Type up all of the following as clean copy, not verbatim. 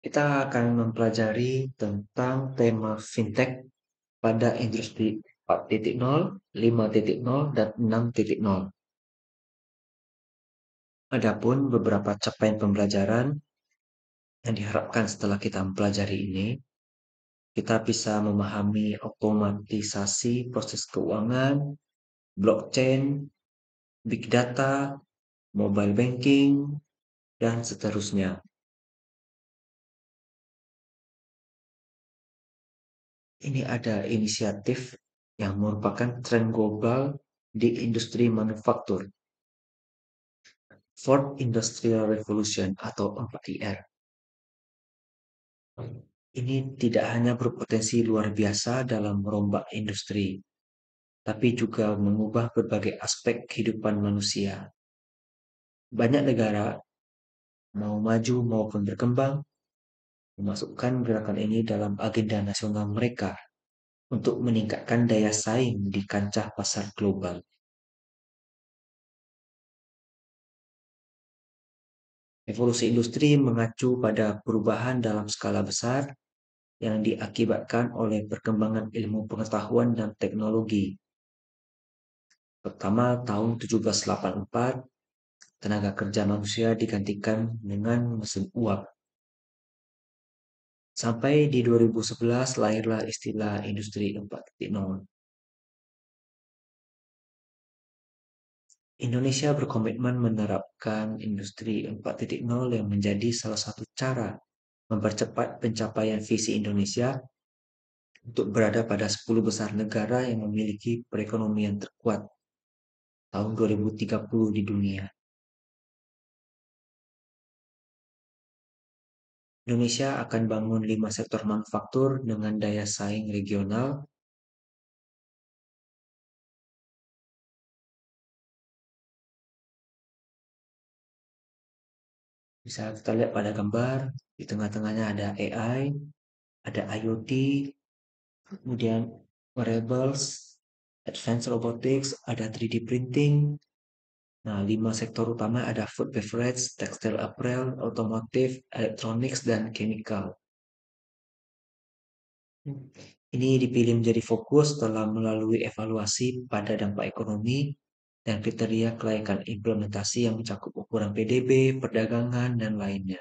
Kita akan mempelajari tentang tema fintech pada industri 4.0, 5.0, dan 6.0. Adapun beberapa capaian pembelajaran yang diharapkan setelah kita mempelajari ini, kita bisa memahami otomatisasi proses keuangan, blockchain, big data, mobile banking, dan seterusnya. Ini ada inisiatif yang merupakan tren global di industri manufaktur. Fourth Industrial Revolution atau 4IR. Ini tidak hanya berpotensi luar biasa dalam merombak industri, tapi juga mengubah berbagai aspek kehidupan manusia. Banyak negara, mau maju maupun berkembang, memasukkan gerakan ini dalam agenda nasional mereka untuk meningkatkan daya saing di kancah pasar global. Revolusi industri mengacu pada perubahan dalam skala besar yang diakibatkan oleh perkembangan ilmu pengetahuan dan teknologi. Pertama, tahun 1784, tenaga kerja manusia digantikan dengan mesin uap. Sampai di 2011 lahirlah istilah industri 4.0. Indonesia berkomitmen menerapkan industri 4.0 yang menjadi salah satu cara mempercepat pencapaian visi Indonesia untuk berada pada 10 besar negara yang memiliki perekonomian terkuat tahun 2030 di dunia. Indonesia akan bangun 5 sektor manufaktur dengan daya saing regional. Bisa kita lihat pada gambar, di tengah-tengahnya ada AI, ada IoT, kemudian wearables, advanced robotics, ada 3D printing. Nah, 5 sektor utama ada food beverage, textile apparel, otomotif, electronics, dan chemical. Ini dipilih menjadi fokus setelah melalui evaluasi pada dampak ekonomi dan kriteria kelayakan implementasi yang mencakup ukuran PDB, perdagangan, dan lainnya.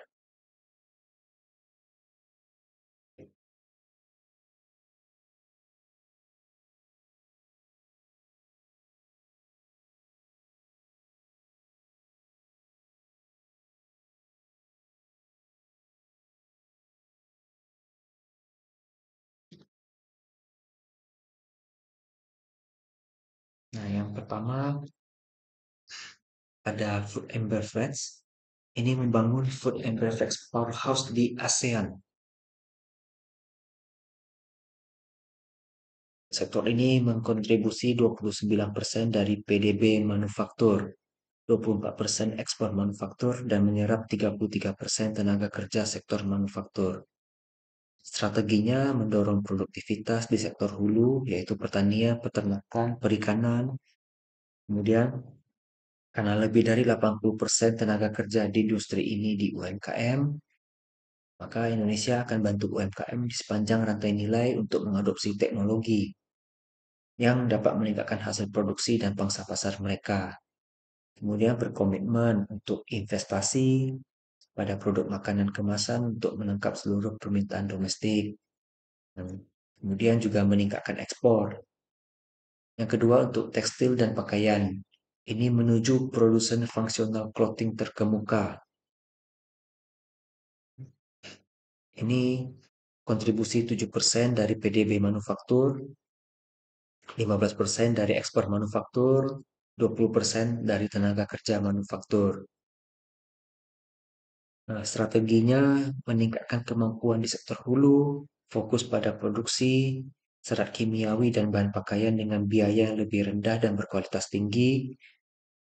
Nah, yang pertama ada food and beverage. Ini membangun food and beverage powerhouse di ASEAN. Sektor ini mengkontribusi 29% dari PDB manufaktur, 24% ekspor manufaktur, dan menyerap 33% tenaga kerja sektor manufaktur. Strateginya mendorong produktivitas di sektor hulu, yaitu pertanian, peternakan, perikanan. Kemudian, karena lebih dari 80% tenaga kerja di industri ini di UMKM, maka Indonesia akan bantu UMKM di sepanjang rantai nilai untuk mengadopsi teknologi yang dapat meningkatkan hasil produksi dan pangsa pasar mereka. Kemudian berkomitmen untuk investasi pada produk makanan kemasan untuk menangkap seluruh permintaan domestik. Kemudian juga meningkatkan ekspor. Yang kedua untuk tekstil dan pakaian. Ini menuju produsen fungsional clothing terkemuka. Ini kontribusi 7% dari PDB manufaktur, 15% dari ekspor manufaktur, 20% dari tenaga kerja manufaktur. Nah, strateginya meningkatkan kemampuan di sektor hulu, fokus pada produksi, serat kimiawi dan bahan pakaian dengan biaya yang lebih rendah dan berkualitas tinggi,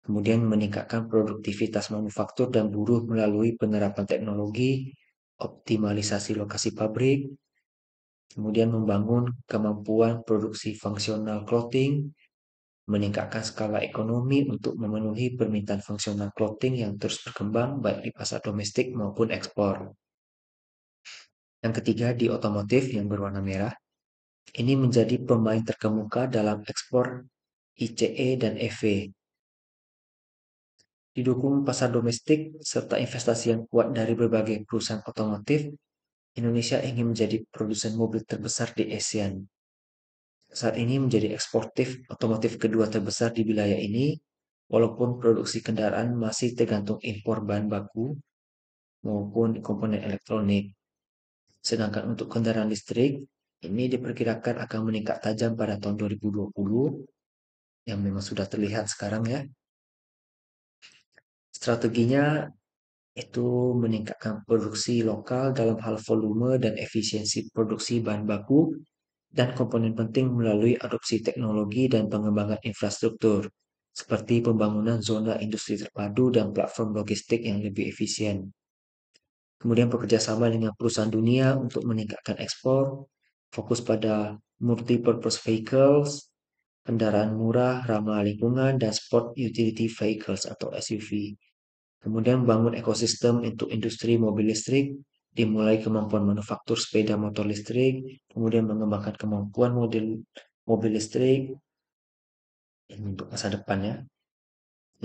kemudian meningkatkan produktivitas manufaktur dan buruh melalui penerapan teknologi, optimalisasi lokasi pabrik, kemudian membangun kemampuan produksi fungsional clothing, meningkatkan skala ekonomi untuk memenuhi permintaan fungsional clothing yang terus berkembang baik di pasar domestik maupun ekspor. Yang ketiga di otomotif yang berwarna merah. Ini menjadi pemain terkemuka dalam ekspor ICE dan EV. Didukung pasar domestik serta investasi yang kuat dari berbagai perusahaan otomotif, Indonesia ingin menjadi produsen mobil terbesar di ASEAN. Saat ini menjadi eksportif otomotif kedua terbesar di wilayah ini, walaupun produksi kendaraan masih tergantung impor bahan baku maupun komponen elektronik. Sedangkan untuk kendaraan listrik, ini diperkirakan akan meningkat tajam pada tahun 2020, yang memang sudah terlihat sekarang ya. Strateginya itu meningkatkan produksi lokal dalam hal volume dan efisiensi produksi bahan baku dan komponen penting melalui adopsi teknologi dan pengembangan infrastruktur, seperti pembangunan zona industri terpadu dan platform logistik yang lebih efisien. Kemudian bekerja sama dengan perusahaan dunia untuk meningkatkan ekspor, fokus pada multi-purpose vehicles, kendaraan murah, ramah lingkungan, dan sport utility vehicles atau SUV. Kemudian membangun ekosistem untuk industri mobil listrik, dimulai kemampuan manufaktur sepeda motor listrik, kemudian mengembangkan kemampuan model mobil listrik ini untuk masa depan ya.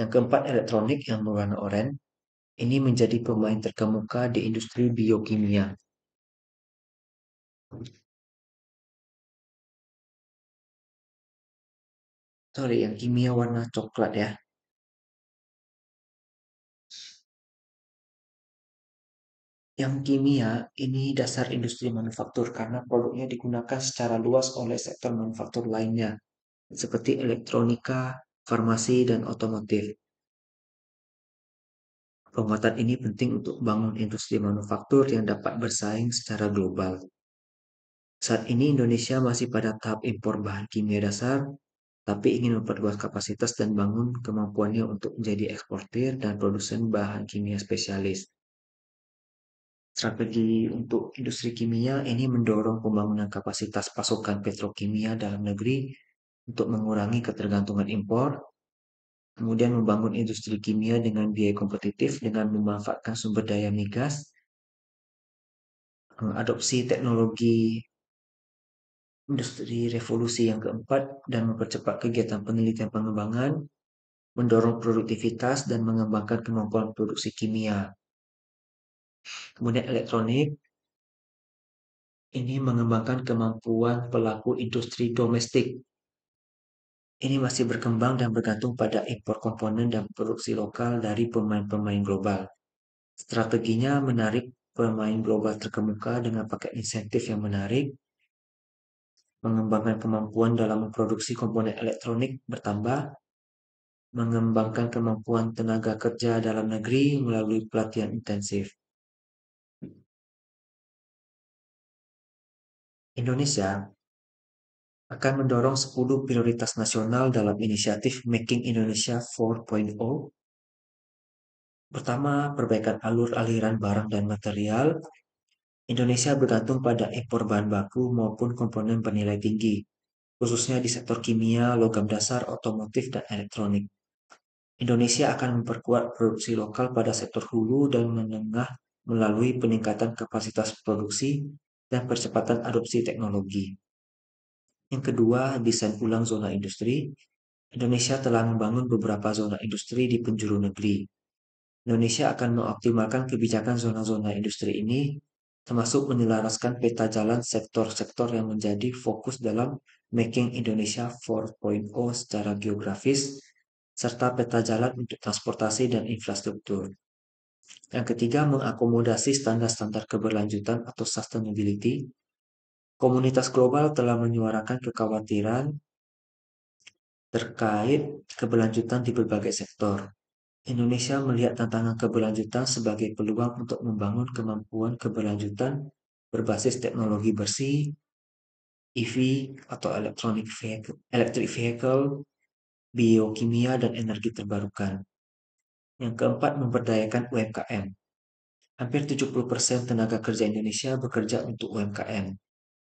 Yang keempat, elektronik yang berwarna oranye. Ini menjadi pemain terkemuka di industri biokimia. Sorry, yang kimia warna coklat ya. Yang kimia ini dasar industri manufaktur karena produknya digunakan secara luas oleh sektor manufaktur lainnya, seperti elektronika, farmasi, dan otomotif. Penguatan ini penting untuk bangun industri manufaktur yang dapat bersaing secara global. Saat ini Indonesia masih pada tahap impor bahan kimia dasar, tapi ingin memperluas kapasitas dan bangun kemampuannya untuk menjadi eksportir dan produsen bahan kimia spesialis. Strategi untuk industri kimia ini mendorong pembangunan kapasitas pasokan petrokimia dalam negeri untuk mengurangi ketergantungan impor, kemudian membangun industri kimia dengan biaya kompetitif dengan memanfaatkan sumber daya migas, adopsi teknologi industri revolusi yang keempat, dan mempercepat kegiatan penelitian pengembangan, mendorong produktivitas dan mengembangkan kemampuan produksi kimia. Kemudian elektronik, ini mengembangkan kemampuan pelaku industri domestik. Ini masih berkembang dan bergantung pada impor komponen dan produksi lokal dari pemain-pemain global. Strateginya menarik pemain global terkemuka dengan paket insentif yang menarik, mengembangkan kemampuan dalam memproduksi komponen elektronik bertambah, mengembangkan kemampuan tenaga kerja dalam negeri melalui pelatihan intensif. Indonesia akan mendorong 10 prioritas nasional dalam inisiatif Making Indonesia 4.0. Pertama, perbaikan alur aliran barang dan material. Indonesia bergantung pada impor bahan baku maupun komponen bernilai tinggi, khususnya di sektor kimia, logam dasar, otomotif, dan elektronik. Indonesia akan memperkuat produksi lokal pada sektor hulu dan menengah melalui peningkatan kapasitas produksi dan percepatan adopsi teknologi. Yang kedua, desain ulang zona industri. Indonesia telah membangun beberapa zona industri di penjuru negeri. Indonesia akan mengoptimalkan kebijakan zona-zona industri ini, termasuk menyelaraskan peta jalan sektor-sektor yang menjadi fokus dalam Making Indonesia 4.0 secara geografis, serta peta jalan untuk transportasi dan infrastruktur. Yang ketiga, mengakomodasi standar-standar keberlanjutan atau sustainability. Komunitas global telah menyuarakan kekhawatiran terkait keberlanjutan di berbagai sektor. Indonesia melihat tantangan keberlanjutan sebagai peluang untuk membangun kemampuan keberlanjutan berbasis teknologi bersih, EV atau electric vehicle, biokimia, dan energi terbarukan. Yang keempat, memberdayakan UMKM. Hampir 70% tenaga kerja Indonesia bekerja untuk UMKM.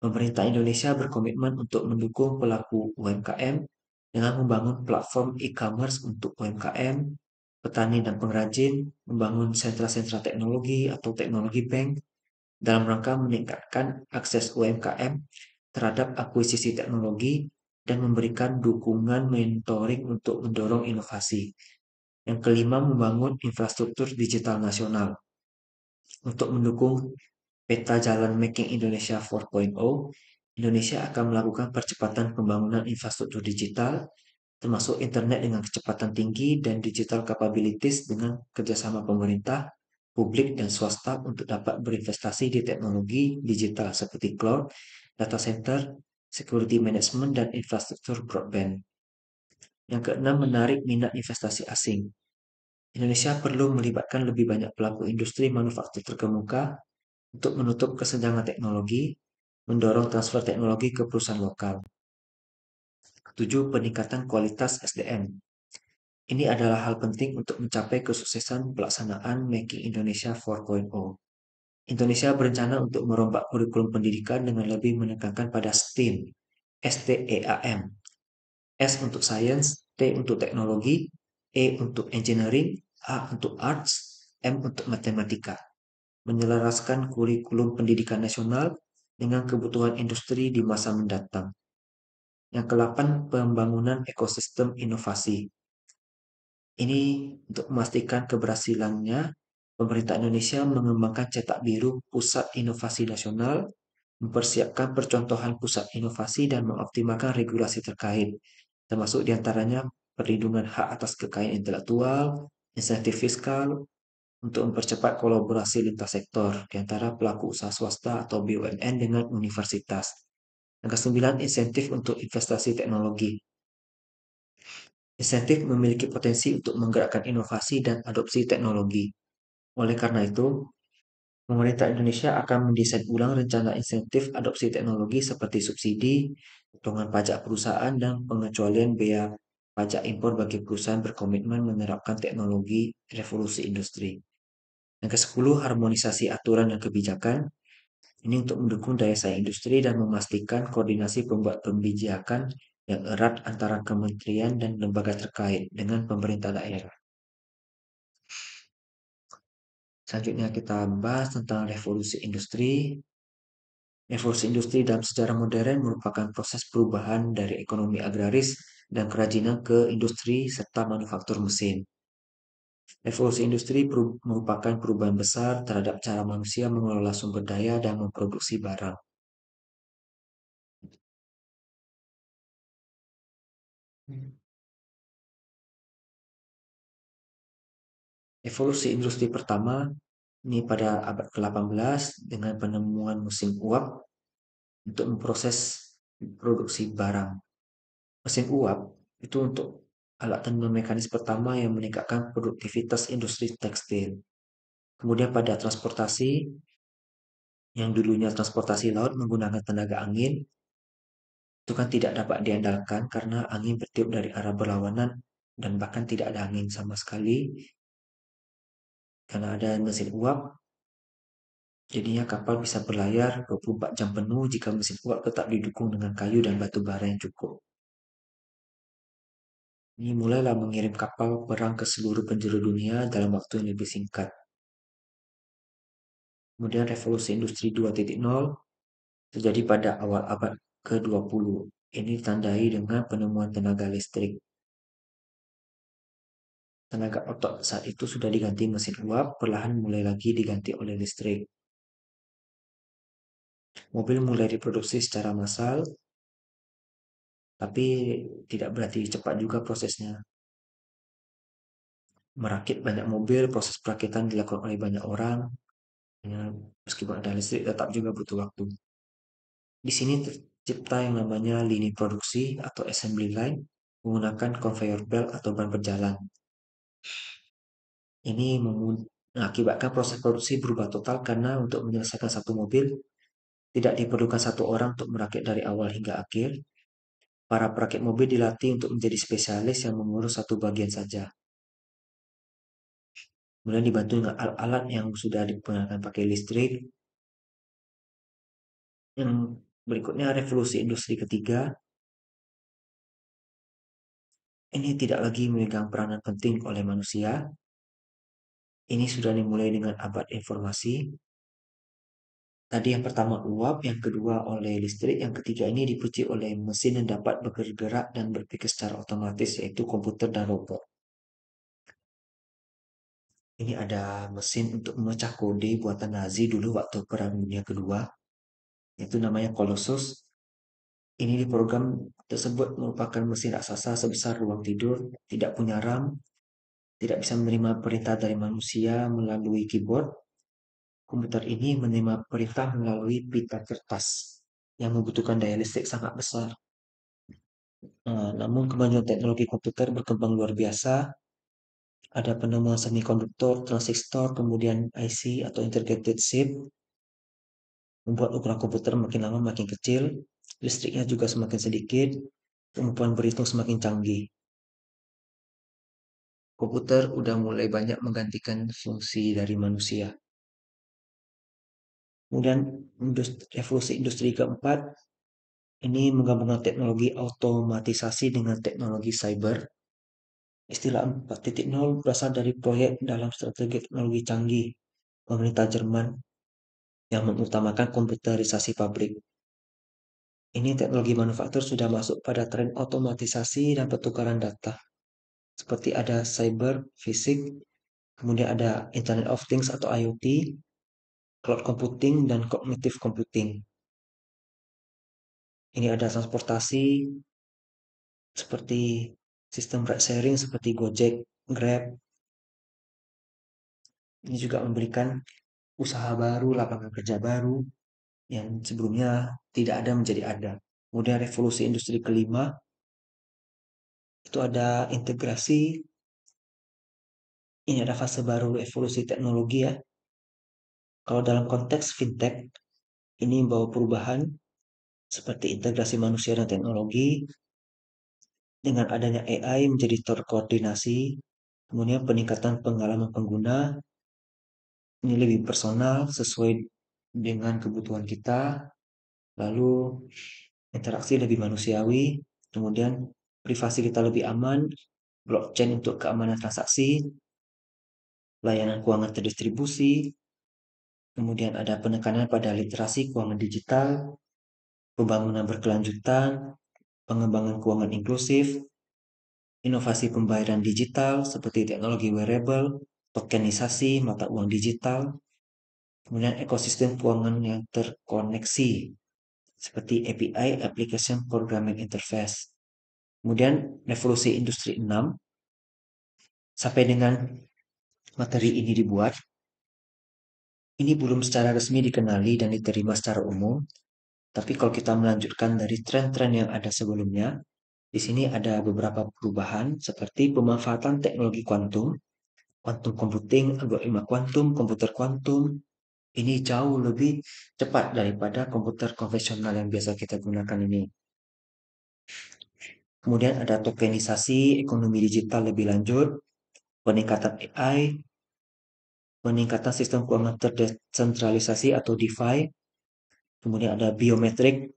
Pemerintah Indonesia berkomitmen untuk mendukung pelaku UMKM dengan membangun platform e-commerce untuk UMKM, petani dan pengrajin, membangun sentra-sentra teknologi atau teknologi bank, dalam rangka meningkatkan akses UMKM terhadap akuisisi teknologi dan memberikan dukungan mentoring untuk mendorong inovasi. Yang kelima, membangun infrastruktur digital nasional untuk mendukung peta jalan Making Indonesia 4.0. Indonesia akan melakukan percepatan pembangunan infrastruktur digital, termasuk internet dengan kecepatan tinggi dan digital capabilities dengan kerjasama pemerintah, publik, dan swasta untuk dapat berinvestasi di teknologi digital seperti cloud, data center, security management, dan infrastruktur broadband. Yang keenam, menarik minat investasi asing. Indonesia perlu melibatkan lebih banyak pelaku industri manufaktur terkemuka untuk menutup kesenjangan teknologi, mendorong transfer teknologi ke perusahaan lokal. Ketujuh, peningkatan kualitas SDM. Ini adalah hal penting untuk mencapai kesuksesan pelaksanaan Making Indonesia 4.0. Indonesia berencana untuk merombak kurikulum pendidikan dengan lebih menekankan pada STEAM, STEAM. S untuk Science, T untuk Teknologi, E untuk Engineering, A untuk Arts, M untuk Matematika. Menyelaraskan kurikulum pendidikan nasional dengan kebutuhan industri di masa mendatang. Yang ke-8, pembangunan ekosistem inovasi. Ini untuk memastikan keberhasilannya, pemerintah Indonesia mengembangkan cetak biru Pusat Inovasi Nasional, mempersiapkan percontohan pusat inovasi dan mengoptimalkan regulasi terkait, termasuk diantaranya perlindungan hak atas kekayaan intelektual, insentif fiskal, untuk mempercepat kolaborasi lintas sektor di antara pelaku usaha swasta atau BUMN dengan universitas. Yang ke-9, insentif untuk investasi teknologi. Insentif memiliki potensi untuk menggerakkan inovasi dan adopsi teknologi. Oleh karena itu, pemerintah Indonesia akan mendesain ulang rencana insentif adopsi teknologi seperti subsidi, potongan pajak perusahaan, dan pengecualian bea pajak impor bagi perusahaan berkomitmen menerapkan teknologi revolusi industri. Yang ke-10, harmonisasi aturan dan kebijakan. Ini untuk mendukung daya saing industri dan memastikan koordinasi pembuat kebijakan yang erat antara kementerian dan lembaga terkait dengan pemerintah daerah. Selanjutnya kita bahas tentang revolusi industri. Revolusi industri dalam sejarah modern merupakan proses perubahan dari ekonomi agraris dan kerajinan ke industri serta manufaktur mesin. Revolusi industri merupakan perubahan besar terhadap cara manusia mengelola sumber daya dan memproduksi barang. Evolusi industri pertama ini pada abad ke-18 dengan penemuan mesin uap untuk memproses produksi barang. Mesin uap itu untuk alat tenun mekanis pertama yang meningkatkan produktivitas industri tekstil. Kemudian pada transportasi, yang dulunya transportasi laut menggunakan tenaga angin, itu kan tidak dapat diandalkan karena angin bertiup dari arah berlawanan dan bahkan tidak ada angin sama sekali. Karena ada mesin uap, jadinya kapal bisa berlayar 24 jam penuh jika mesin uap tetap didukung dengan kayu dan batu bara yang cukup. Ini mulailah mengirim kapal perang ke seluruh penjuru dunia dalam waktu yang lebih singkat. Kemudian revolusi industri 2.0 terjadi pada awal abad ke-20. Ini ditandai dengan penemuan tenaga listrik. Tenaga otot saat itu sudah diganti mesin uap, perlahan mulai lagi diganti oleh listrik. Mobil mulai diproduksi secara massal, tapi tidak berarti cepat juga prosesnya. Merakit banyak mobil, proses perakitan dilakukan oleh banyak orang. Ya, meskipun ada listrik, tetap juga butuh waktu. Di sini tercipta yang namanya lini produksi atau assembly line menggunakan conveyor belt atau ban berjalan. Ini mengakibatkan proses produksi berubah total karena untuk menyelesaikan satu mobil tidak diperlukan satu orang untuk merakit dari awal hingga akhir. Para perakit mobil dilatih untuk menjadi spesialis yang mengurus satu bagian saja. Kemudian dibantu dengan alat-alat yang sudah digunakan pakai listrik. Yang berikutnya revolusi industri ketiga. Ini tidak lagi memegang peranan penting oleh manusia. Ini sudah dimulai dengan abad informasi. Tadi yang pertama uap, yang kedua oleh listrik, yang ketiga ini dipicu oleh mesin yang dapat bergerak dan berpikir secara otomatis, yaitu komputer dan robot. Ini ada mesin untuk memecah kode buatan Nazi dulu waktu Perang Dunia Kedua, yaitu namanya Colossus. Ini diprogram tersebut merupakan mesin raksasa sebesar ruang tidur, tidak punya RAM, tidak bisa menerima perintah dari manusia melalui keyboard. Komputer ini menerima perintah melalui pita kertas yang membutuhkan daya listrik sangat besar. Namun kemajuan teknologi komputer berkembang luar biasa. Ada penemuan semikonduktor, transistor, kemudian IC atau integrated chip, membuat ukuran komputer makin lama makin kecil, listriknya juga semakin sedikit, kemampuan berhitung semakin canggih. Komputer udah mulai banyak menggantikan fungsi dari manusia. Kemudian revolusi industri keempat ini menggabungkan teknologi otomatisasi dengan teknologi cyber. Istilah 4.0 berasal dari proyek dalam strategi teknologi canggih pemerintah Jerman yang mengutamakan komputerisasi pabrik. Ini teknologi manufaktur sudah masuk pada tren otomatisasi dan pertukaran data. Seperti ada cyber, fisik, kemudian ada Internet of Things atau IoT, cloud computing, dan cognitive computing. Ini ada transportasi seperti sistem ride sharing seperti Gojek, Grab. Ini juga memberikan usaha baru, lapangan kerja baru yang sebelumnya tidak ada menjadi ada. Kemudian revolusi industri kelima itu ada integrasi. Ini ada fase baru evolusi teknologi ya. Kalau dalam konteks fintech, ini membawa perubahan seperti integrasi manusia dan teknologi dengan adanya AI menjadi terkoordinasi, kemudian peningkatan pengalaman pengguna, ini lebih personal sesuai dengan kebutuhan kita, lalu interaksi lebih manusiawi, kemudian privasi kita lebih aman, blockchain untuk keamanan transaksi, layanan keuangan terdistribusi, kemudian ada penekanan pada literasi keuangan digital, pembangunan berkelanjutan, pengembangan keuangan inklusif, inovasi pembayaran digital seperti teknologi wearable, tokenisasi mata uang digital, kemudian ekosistem keuangan yang terkoneksi seperti API (Application Programming Interface). Kemudian revolusi industri 6 sampai dengan materi ini dibuat, ini belum secara resmi dikenali dan diterima secara umum, tapi kalau kita melanjutkan dari tren-tren yang ada sebelumnya, di sini ada beberapa perubahan seperti pemanfaatan teknologi kuantum, quantum computing, algoritma kuantum, komputer kuantum, ini jauh lebih cepat daripada komputer konvensional yang biasa kita gunakan ini. Kemudian ada tokenisasi, ekonomi digital lebih lanjut, peningkatan AI, peningkatan sistem keuangan terdesentralisasi atau DeFi, kemudian ada biometrik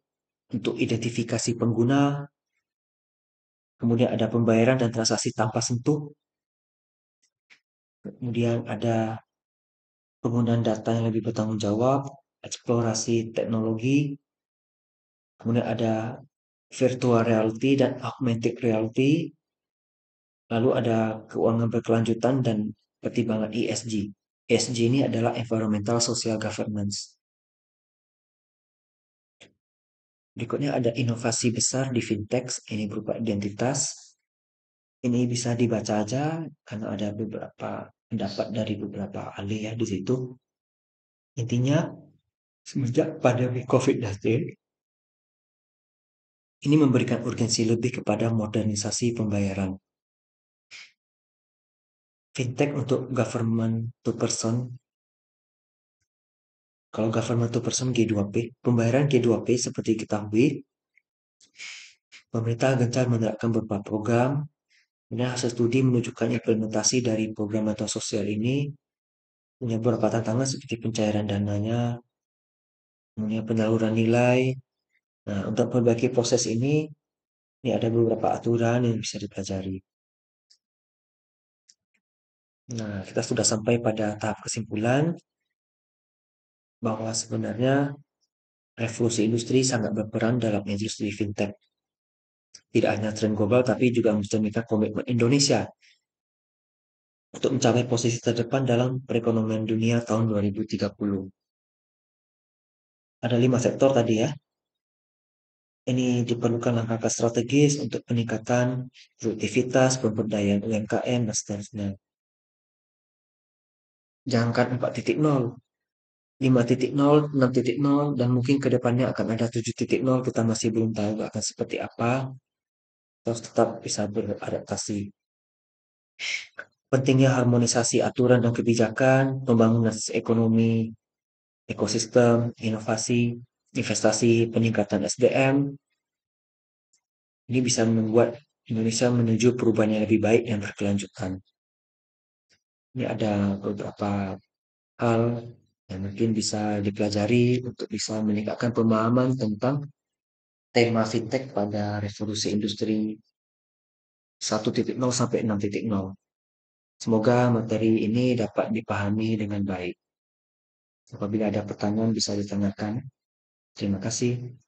untuk identifikasi pengguna, kemudian ada pembayaran dan transaksi tanpa sentuh, kemudian ada penggunaan data yang lebih bertanggung jawab, eksplorasi teknologi, kemudian ada virtual reality dan augmented reality, lalu ada keuangan berkelanjutan dan pertimbangan ESG. ESG ini adalah Environmental Social Governance. Berikutnya ada inovasi besar di fintech, ini berupa identitas. Ini bisa dibaca aja karena ada beberapa pendapat dari beberapa ahli ya di situ. Intinya, semenjak pandemi COVID-19, ini memberikan urgensi lebih kepada modernisasi pembayaran. Fintech untuk government to person. Kalau government to person G2P, pembayaran G2P seperti ketahui, pemerintah gencar menerapkan beberapa program. Kemudian hasil studi menunjukkan implementasi dari program bantuan sosial ini punya beberapa tantangan seperti pencairan dananya, kemudian penyaluran nilai. Nah, untuk memperbaiki proses ini ada beberapa aturan yang bisa dipelajari. Nah, kita sudah sampai pada tahap kesimpulan. bahwa sebenarnya revolusi industri sangat berperan dalam industri fintech. Tidak hanya tren global, tapi juga mencerminkan komitmen Indonesia untuk mencapai posisi terdepan dalam perekonomian dunia tahun 2030. Ada 5 sektor tadi ya. Ini diperlukan langkah-langkah strategis untuk peningkatan produktivitas, pemberdayaan UMKM, dan seterusnya. Jangankan 4.0, 5.0, 6.0, dan mungkin ke depannya akan ada 7.0, kita masih belum tahu akan seperti apa, terus tetap bisa beradaptasi. Pentingnya harmonisasi aturan dan kebijakan, pembangunan ekonomi, ekosistem, inovasi, investasi, peningkatan SDM, ini bisa membuat Indonesia menuju perubahan yang lebih baik dan berkelanjutan. Ini ada beberapa hal yang mungkin bisa dipelajari untuk bisa meningkatkan pemahaman tentang tema fintech pada revolusi industri 1.0 sampai 6.0. Semoga materi ini dapat dipahami dengan baik. Apabila ada pertanyaan bisa ditanyakan. Terima kasih.